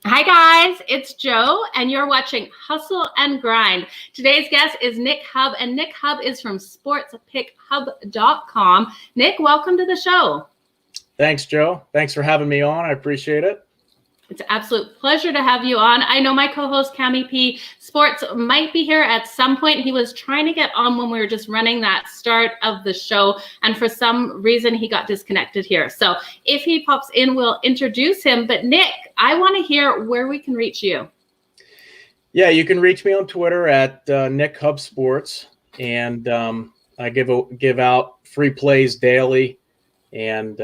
Hi guys, it's Joe and you're watching Hustle and Grind. Today's guest is Nick Hub and Nick Hub is from sportspickhub.com. Nick, welcome to the show. Thanks, Joe. Thanks for having me on. I appreciate it. It's an absolute pleasure to have you on. I know my co-host Cami P Sports might be here at some point. He was trying to get on when we were just running that start of the show, and for some reason he got disconnected here. So if he pops in, we'll introduce him. But Nick, I want to hear where we can reach you. Yeah, you can reach me on Twitter at Nick Hub Sports, and I give out free plays daily, and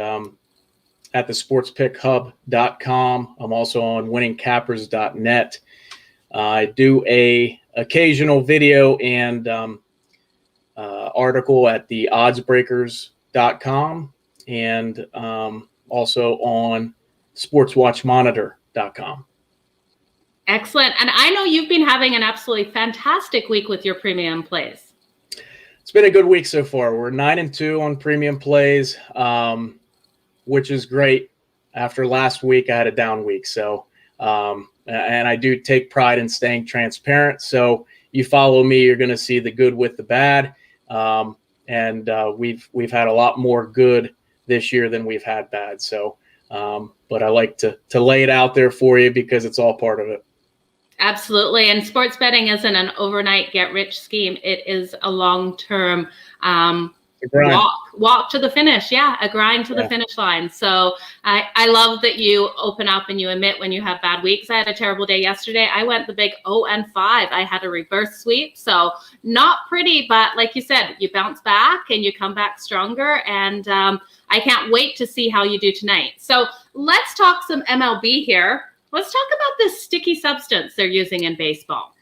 at the sportspickhub.com. I'm also on winningcappers.net. I do a occasional video and article at the oddsbreakers.com and also on sportswatchmonitor.com. Excellent. And I know you've been having an absolutely fantastic week with your premium plays. It's been a good week so far. We're 9-2 on premium plays. Which is great. After last week, I had a down week. So, and I do take pride in staying transparent. So you follow me, you're going to see the good with the bad. And we've had a lot more good this year than we've had bad. So, but I like to lay it out there for you because it's all part of it. Absolutely. And sports betting isn't an overnight get rich scheme. It is a long-term walk to the finish. Yeah, a grind to the finish line. So I love that you open up and you admit when you have bad weeks. I had a terrible day yesterday. I went the big 0-5. I had a reverse sweep. So not pretty, but like you said, you bounce back and you come back stronger. And I can't wait to see how you do tonight. So let's talk some MLB here. Let's talk about this sticky substance they're using in baseball.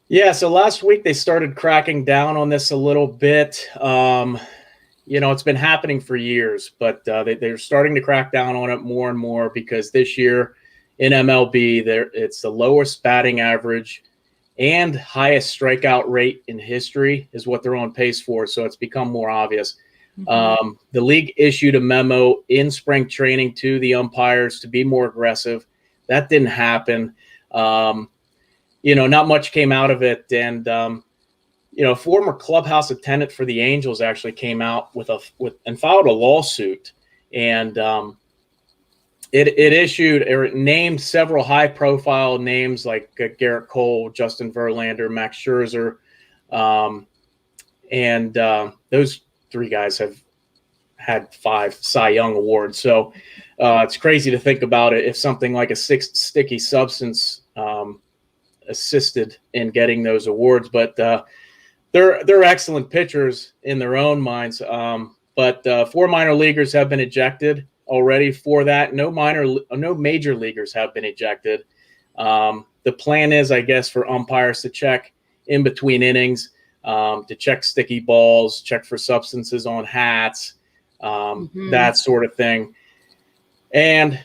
Yeah, so last week they started cracking down on this a little bit. You know, it's been happening for years, but they're starting to crack down on it more and more because this year in MLB, it's the lowest batting average and highest strikeout rate in history is what they're on pace for. So it's become more obvious. Mm-hmm. The league issued a memo in spring training to the umpires to be more aggressive. That didn't happen. You know, not much came out of it. And, you know, a former clubhouse attendant for the Angels actually came out and filed a lawsuit, and it named several high-profile names like Garrett Cole, Justin Verlander, Max Scherzer, and those three guys have had 5 Cy Young awards. So it's crazy to think about it if something like a sticky substance assisted in getting those awards, but they're excellent pitchers in their own minds. But 4 minor leaguers have been ejected already for that. No major leaguers have been ejected. The plan is, I guess, for umpires to check in between innings, to check sticky balls, check for substances on hats, that sort of thing. And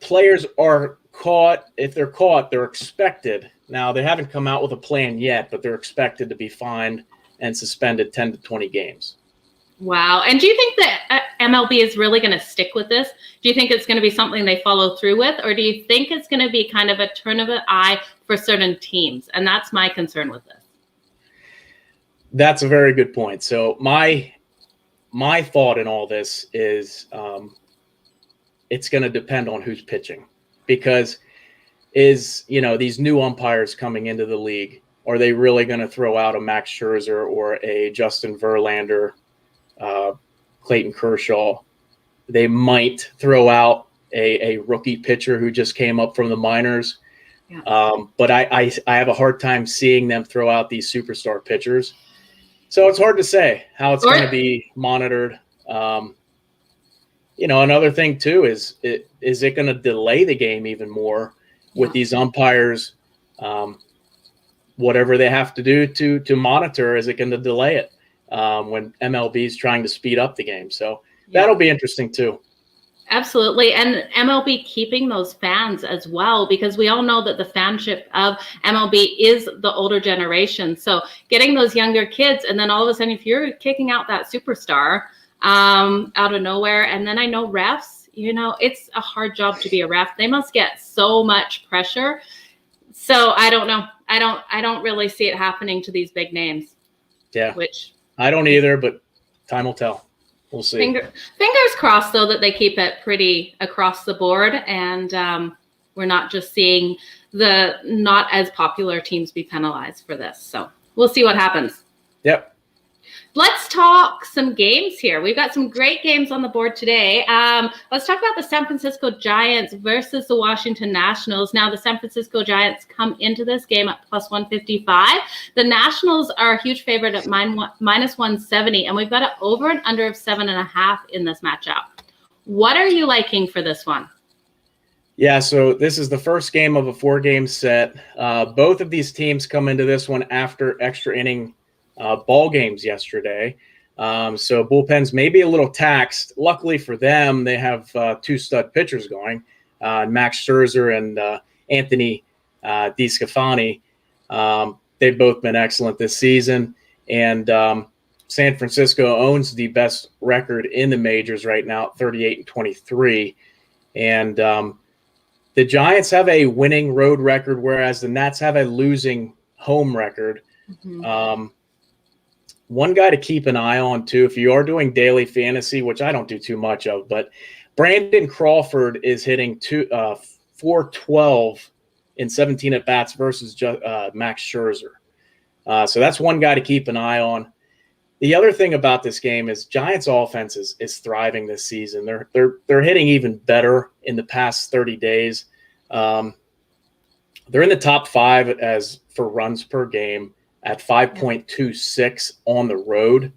players are caught. If they're caught, they're expected. Now, they haven't come out with a plan yet, but they're expected to be fined and suspended 10 to 20 games. Wow. And do you think that MLB is really going to stick with this? Do you think it's going to be something they follow through with? Or do you think it's going to be kind of a turn of an eye for certain teams? And that's my concern with this. That's a very good point. So my thought in all this is it's going to depend on who's pitching, because these new umpires coming into the league, are they really going to throw out a Max Scherzer or a Justin Verlander, Clayton Kershaw? They might throw out a rookie pitcher who just came up from the minors. Yeah. But I have a hard time seeing them throw out these superstar pitchers. So it's hard to say how it's going to be monitored. Another thing too is it going to delay the game even more with these umpires? Whatever they have to do to monitor, is it going to delay it when MLB is trying to speed up the game? So that'll be interesting too. Absolutely. And MLB keeping those fans as well, because we all know that the fanship of MLB is the older generation. So getting those younger kids, and then all of a sudden, if you're kicking out that superstar out of nowhere, and then I know refs, it's a hard job to be a ref. They must get so much pressure. So I don't know. I don't really see it happening to these big names. Yeah. Which I don't either, but time will tell. We'll see. Fingers crossed, though, that they keep it pretty across the board, and we're not just seeing the not as popular teams be penalized for this. So we'll see what happens. Yep. Let's talk some games here. We've got some great games on the board today. Let's talk about the San Francisco Giants versus the Washington Nationals. Now, the San Francisco Giants come into this game at plus 155. The Nationals are a huge favorite at minus 170, and we've got an over and under of 7.5 in this matchup. What are you liking for this one? Yeah, so this is the first game of a 4-game set. Both of these teams come into this one after extra inning ball games yesterday. So bullpens may be a little taxed. Luckily for them, they have 2 stud pitchers going, Max Scherzer and Anthony DeSclafani. They've both been excellent this season. And San Francisco owns the best record in the majors right now, 38-23. And the Giants have a winning road record, whereas the Nats have a losing home record. Mm-hmm. One guy to keep an eye on, too, if you are doing daily fantasy, which I don't do too much of, but Brandon Crawford is hitting 412 in 17 at-bats versus Max Scherzer. So that's one guy to keep an eye on. The other thing about this game is Giants' offense is thriving this season. They're hitting even better in the past 30 days. They're in the top 5 as for runs per game at 5.26 on the road.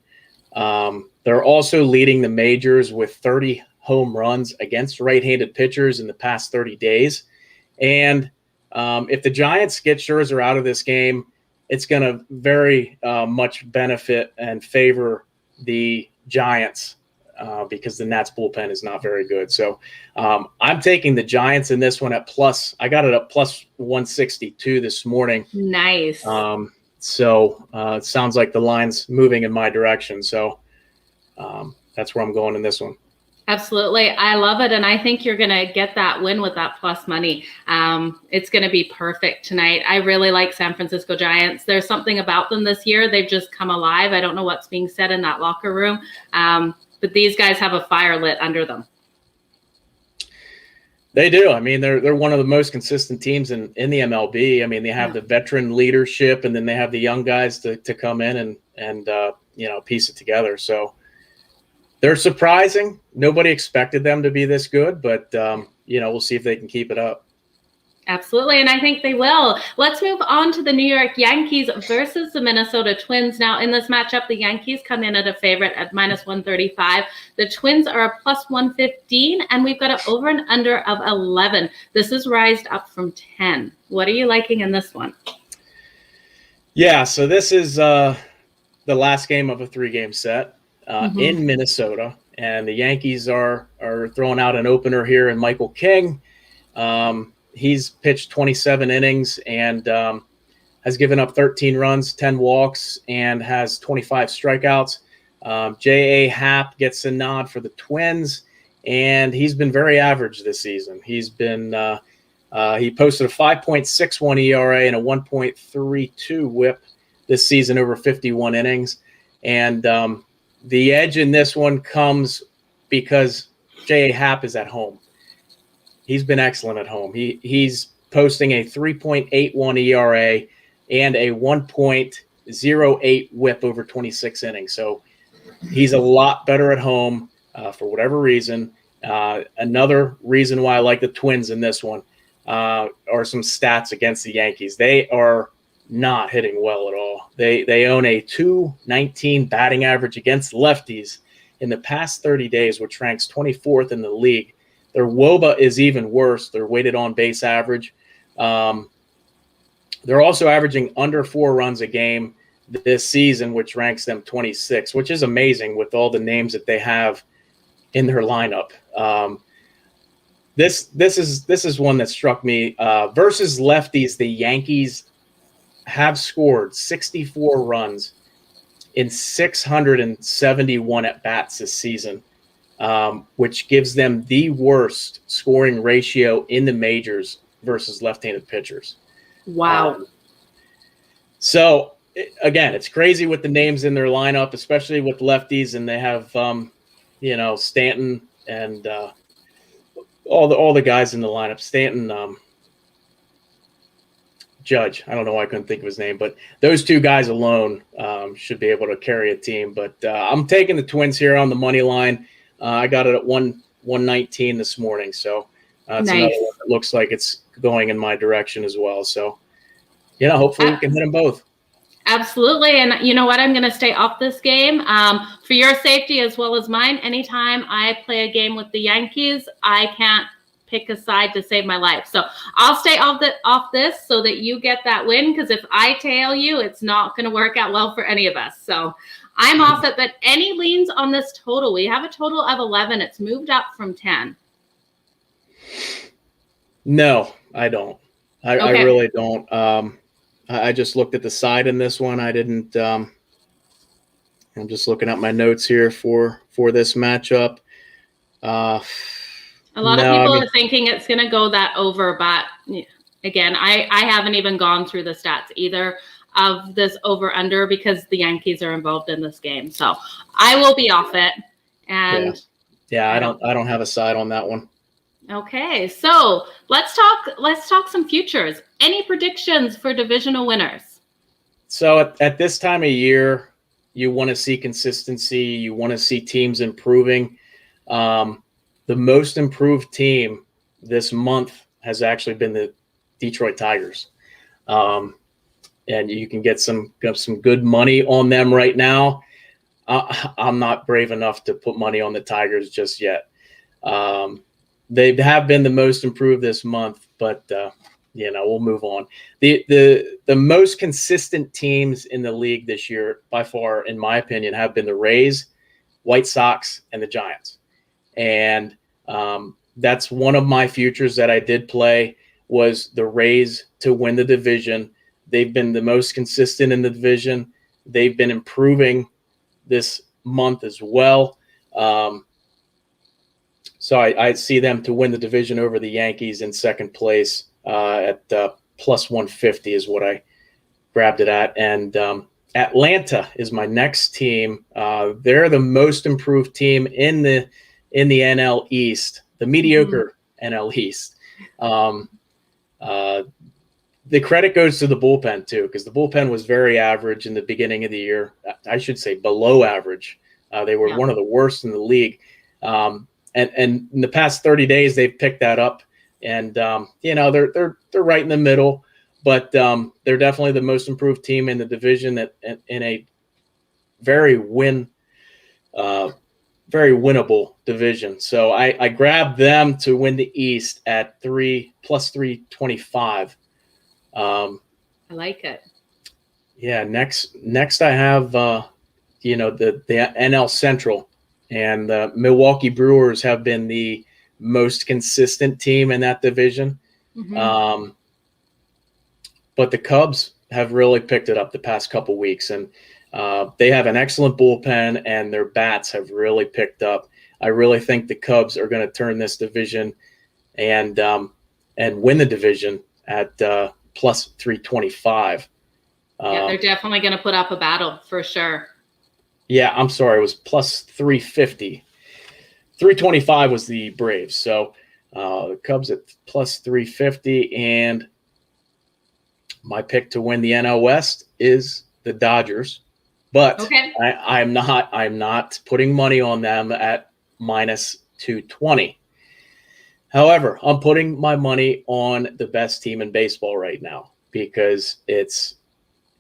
They're also leading the majors with 30 home runs against right-handed pitchers in the past 30 days. And if the Giants get Scherzer out of this game, it's going to very much benefit and favor the Giants because the Nats bullpen is not very good. So I'm taking the Giants in this one at plus. I got it at plus 162 this morning. Nice. So it sounds like the line's moving in my direction. So that's where I'm going in this one. Absolutely. I love it. And I think you're going to get that win with that plus money. It's going to be perfect tonight. I really like San Francisco Giants. There's something about them this year. They've just come alive. I don't know what's being said in that locker room, but these guys have a fire lit under them. They do. I mean, they're one of the most consistent teams in the MLB. I mean, they have the veteran leadership, and then they have the young guys to come in and piece it together. So they're surprising. Nobody expected them to be this good, but we'll see if they can keep it up. Absolutely, and I think they will. Let's move on to the New York Yankees versus the Minnesota Twins. Now, in this matchup, the Yankees come in at a favorite at minus 135. The Twins are a plus 115, and we've got an over and under of 11. This is rised up from 10. What are you liking in this one? Yeah, so this is the last game of a 3-game set in Minnesota, and the Yankees are throwing out an opener here in Michael King. He's pitched 27 innings and has given up 13 runs, 10 walks, and has 25 strikeouts. J.A. Happ gets a nod for the Twins, and he's been very average this season. He's been he posted a 5.61 ERA and a 1.32 WHIP this season over 51 innings. And the edge in this one comes because J.A. Happ is at home. He's been excellent at home. He's posting a 3.81 ERA and a 1.08 WHIP over 26 innings. So he's a lot better at home for whatever reason. Another reason why I like the Twins in this one are some stats against the Yankees. They are not hitting well at all. They own a .219 batting average against lefties in the past 30 days, which ranks 24th in the league. Their WOBA is even worse. Their weighted on base average. They're also averaging under 4 runs a game this season, which ranks them 26, which is amazing with all the names that they have in their lineup. This is one that struck me. Versus lefties, the Yankees have scored 64 runs in 671 at-bats this season. which gives them the worst scoring ratio in the majors versus left-handed pitchers. Wow. So again, it's crazy with the names in their lineup, especially with lefties, and they have, Stanton and all the guys in the lineup. Stanton, Judge. I don't know why I couldn't think of his name, but those two guys alone should be able to carry a team. But I'm taking the Twins here on the money line. I got it at 119 this morning, so it's Nice. another one that looks like it's going in my direction as well. So, hopefully we can hit them both. Absolutely. And you know what? I'm going to stay off this game for your safety as well as mine. Anytime I play a game with the Yankees, I can't pick a side to save my life. So I'll stay off this so that you get that win, because if I tail you, it's not going to work out well for any of us. So I'm off it. But any leans on this total? We have a total of 11. It's moved up from 10. No, I don't. I Okay. really don't. I just looked at the side in this one. I didn't. I'm just looking at my notes here for this matchup. A lot of people are thinking it's going to go that over, but again, I haven't even gone through the stats either of this over under because the Yankees are involved in this game. So I will be off it. And I don't have a side on that one. Okay, so let's talk some futures. Any predictions for divisional winners? So at this time of year, you want to see consistency. You want to see teams improving. The most improved team this month has actually been the Detroit Tigers. And you can get some good money on them right now. I'm not brave enough to put money on the Tigers just yet. They have been the most improved this month, but we'll move on. The most consistent teams in the league this year, by far, in my opinion, have been the Rays, White Sox, and the Giants. And that's one of my futures that I did play was the Rays to win the division. They've been the most consistent in the division. They've been improving this month as well. So I see them to win the division over the Yankees in second place at plus 150 is what I grabbed it at. And Atlanta is my next team. They're the most improved team in the NL East, the mediocre NL East. The credit goes to the bullpen too, because the bullpen was very average in the beginning of the year. I should say below average. They were one of the worst in the league. And in the past 30 days, they've picked that up, and they're right in the middle, but they're definitely the most improved team in the division in a very winnable division. So I grabbed them to win the East at plus 325. I like it. Yeah. Next I have the NL Central. And the Milwaukee Brewers have been the most consistent team in that division. Mm-hmm. But the Cubs have really picked it up the past couple weeks. And they have an excellent bullpen, and their bats have really picked up. I really think the Cubs are going to turn this division and win the division at plus 325. They're definitely going to put up a battle for sure. Yeah, I'm sorry. It was plus 350. 325 was the Braves. So the Cubs at plus 350. And my pick to win the NL West is the Dodgers. But I'm not putting money on them at minus 220. However, I'm putting my money on the best team in baseball right now because it's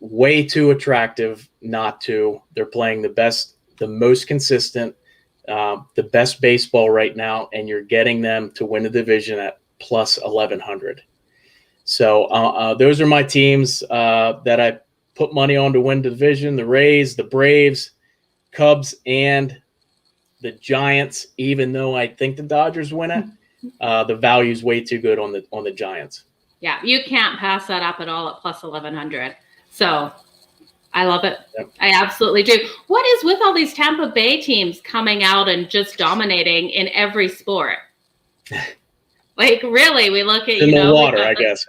way too attractive not to. They're playing the most consistent, the best baseball right now, and you're getting them to win the division at plus 1,100. So those are my teams that I put money on to win the division: the Rays, the Braves, Cubs, and the Giants. Even though I think the Dodgers win it, the value's way too good on the Giants. Yeah, you can't pass that up at all at plus 1,100. So I love it. Yep. I absolutely do. What is with all these Tampa Bay teams coming out and just dominating in every sport? Like, really, we look at, in the water, I guess.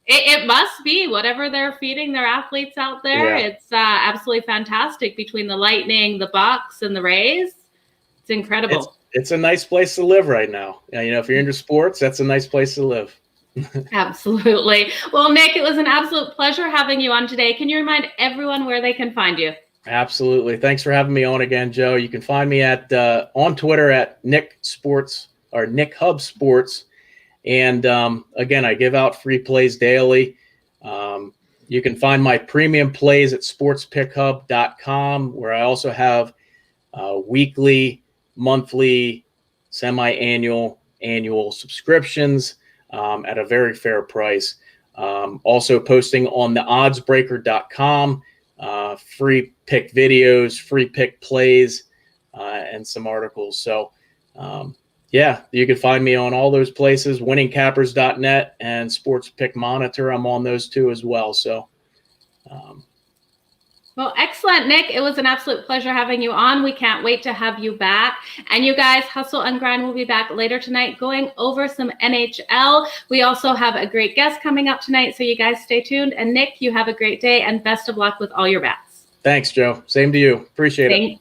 It must be whatever they're feeding their athletes out there. Yeah. It's absolutely fantastic between the Lightning, the Bucks, and the Rays. It's incredible. It's a nice place to live right now. You know, if you're into sports, that's a nice place to live. Absolutely. Well, Nick, it was an absolute pleasure having you on today. Can you remind everyone where they can find you? Absolutely. Thanks for having me on again, Joe. You can find me at on Twitter at Nick Sports or Nick Hub Sports. And again, I give out free plays daily. You can find my premium plays at sportspickhub.com, where I also have weekly, monthly, semi-annual, annual subscriptions at a very fair price. Also posting on the oddsbreaker.com, free pick videos, free pick plays, and some articles. So, yeah, you can find me on all those places, winningcappers.net and Sports Pick Monitor. I'm on those two as well. So, well, excellent, Nick. It was an absolute pleasure having you on. We can't wait to have you back. And you guys, Hustle and Grind will be back later tonight going over some NHL. We also have a great guest coming up tonight, so you guys stay tuned. And Nick, you have a great day and best of luck with all your bets. Thanks, Joe. Same to you. Appreciate it.